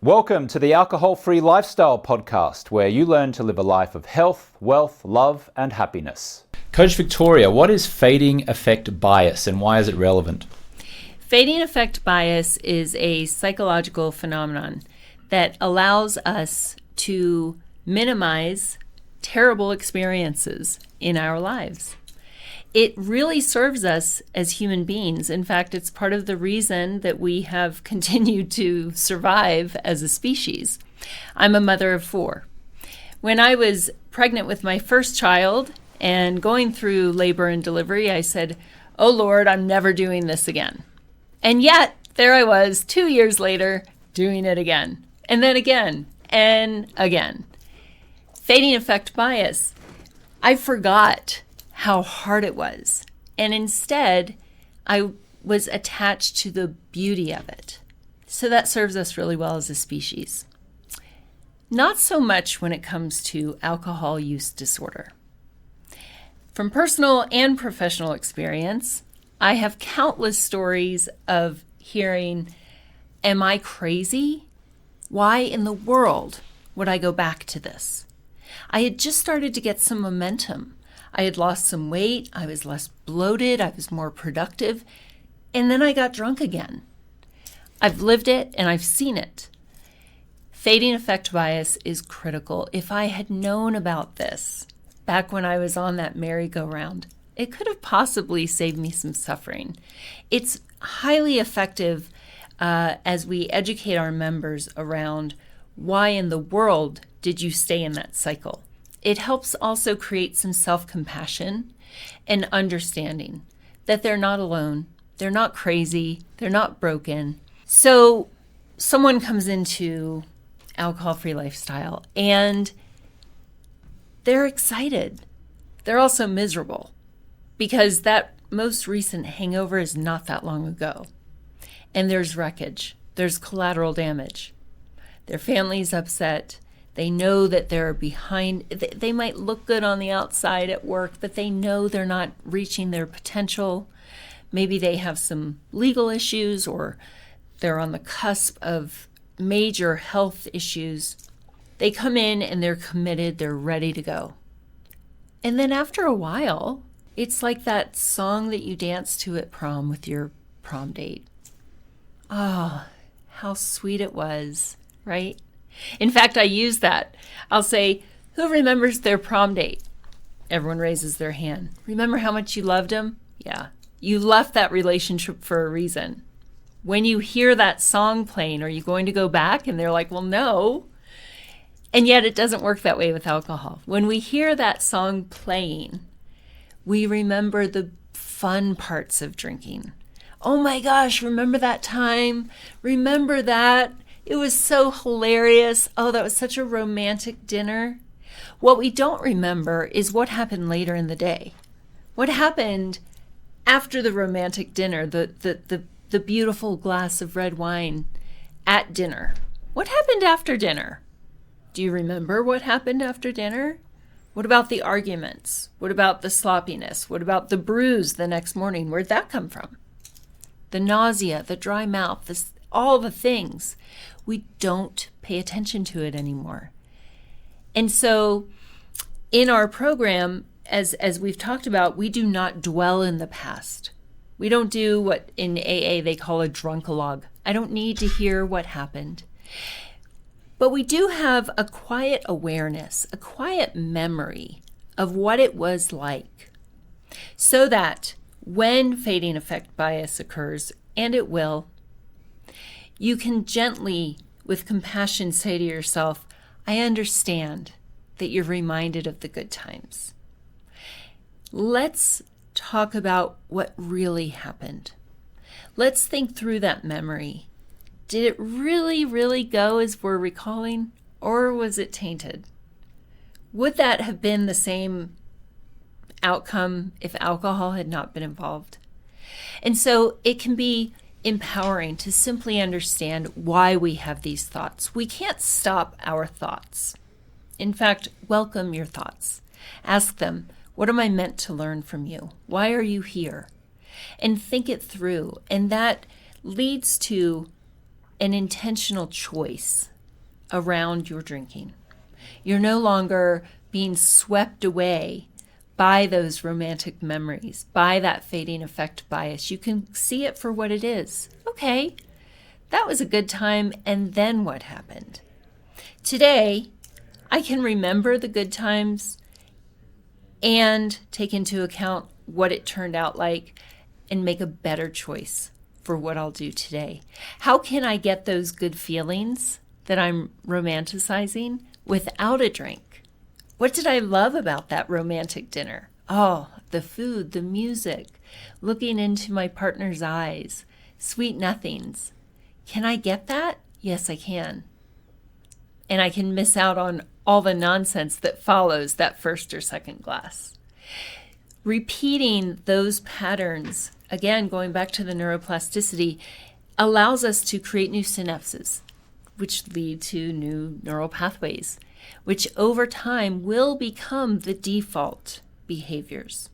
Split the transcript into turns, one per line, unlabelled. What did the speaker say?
Welcome to the Alcohol-Free Lifestyle Podcast, where you learn to live a life of health, wealth, love, and happiness. Coach Victoria, what is fading effect bias and why is it relevant?
Fading effect bias is a psychological phenomenon that allows us to minimize terrible experiences in our lives. It really serves us as human beings. In fact, it's part of the reason that we have continued to survive as a species. I'm a mother of 4. When I was pregnant with my first child and going through labor and delivery, I said, "Oh Lord, I'm never doing this again." And yet, there I was 2 years later doing it again, and then again, and again. Fading effect bias. I forgot how hard it was. And instead, I was attached to the beauty of it. So that serves us really well as a species. Not so much when it comes to alcohol use disorder. From personal and professional experience, I have countless stories of hearing, "Am I crazy? Why in the world would I go back to this?" I had just started to get some momentum. I had lost some weight, I was less bloated, I was more productive, and then I got drunk again. I've lived it and I've seen it. Fading effect bias is critical. If I had known about this back when I was on that merry-go-round, it could have possibly saved me some suffering. It's highly effective as we educate our members around why in the world did you stay in that cycle. It helps also create some self-compassion and understanding that they're not alone, they're not crazy, they're not broken. So someone comes into alcohol-free lifestyle and they're excited. They're also miserable because that most recent hangover is not that long ago. And there's wreckage, there's collateral damage. Their family's upset. They know that they're behind. They might look good on the outside at work, but they know they're not reaching their potential. Maybe they have some legal issues or they're on the cusp of major health issues. They come in and they're committed. They're ready to go. And then after a while, it's like that song that you dance to at prom with your prom date. Oh, how sweet it was, right? In fact, I use that. I'll say, "Who remembers their prom date?" Everyone raises their hand. "Remember how much you loved him?" Yeah. You left that relationship for a reason. When you hear that song playing, are you going to go back? And they're like, "Well, no." And yet it doesn't work that way with alcohol. When we hear that song playing, we remember the fun parts of drinking. "Oh my gosh, remember that time? Remember that? It was so hilarious. Oh, that was such a romantic dinner." What we don't remember is what happened later in the day. What happened after the romantic dinner, the beautiful glass of red wine at dinner. What happened after dinner? Do you remember what happened after dinner? What about the arguments? What about the sloppiness? What about the bruise the next morning? Where'd that come from? The nausea, the dry mouth, all the things. We don't pay attention to it anymore. And so in our program, as we've talked about, we do not dwell in the past. We don't do what in AA they call a drunkalogue. I don't need to hear what happened. But we do have a quiet awareness, a quiet memory of what it was like, so that when fading effect bias occurs, and it will, you can gently, with compassion, say to yourself, "I understand that you're reminded of the good times. Let's talk about what really happened. Let's think through that memory. Did it really, really go as we're recalling, or was it tainted? Would that have been the same outcome if alcohol had not been involved?" And so it can be empowering to simply understand why we have these thoughts. We can't stop our thoughts. In fact, welcome your thoughts. Ask them, "What am I meant to learn from you? Why are you here?" And think it through. And that leads to an intentional choice around your drinking. You're no longer being swept away by those romantic memories, by that fading effect bias. You can see it for what it is. Okay, that was a good time, and then what happened? Today, I can remember the good times and take into account what it turned out like and make a better choice for what I'll do today. How can I get those good feelings that I'm romanticizing without a drink? What did I love about that romantic dinner? Oh, the food, the music, looking into my partner's eyes, sweet nothings. Can I get that? Yes, I can. And I can miss out on all the nonsense that follows that first or second glass. Repeating those patterns, again, going back to the neuroplasticity, allows us to create new synapses, which lead to new neural pathways, which over time will become the default behaviors.